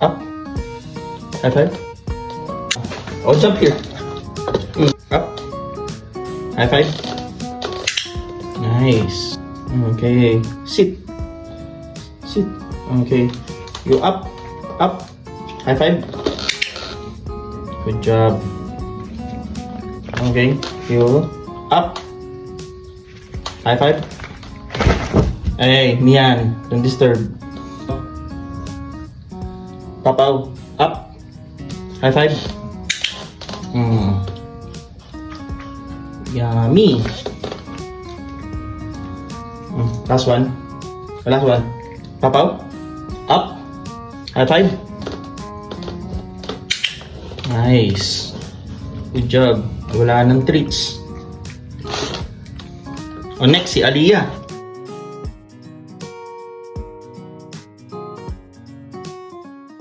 Up. High five. Oh, jump here. Up. High five. Nice. Okay. Sit. Sit. Okay. You up. Up. High five. Good job. Okay. You up. High five. Hey, Nian. Don't disturb. Papaw. Up. High five. Yummy. Last one. Last one. Papaw. Up. High five. Nice. Good job. Wala nang treats. O next, si Aliyah.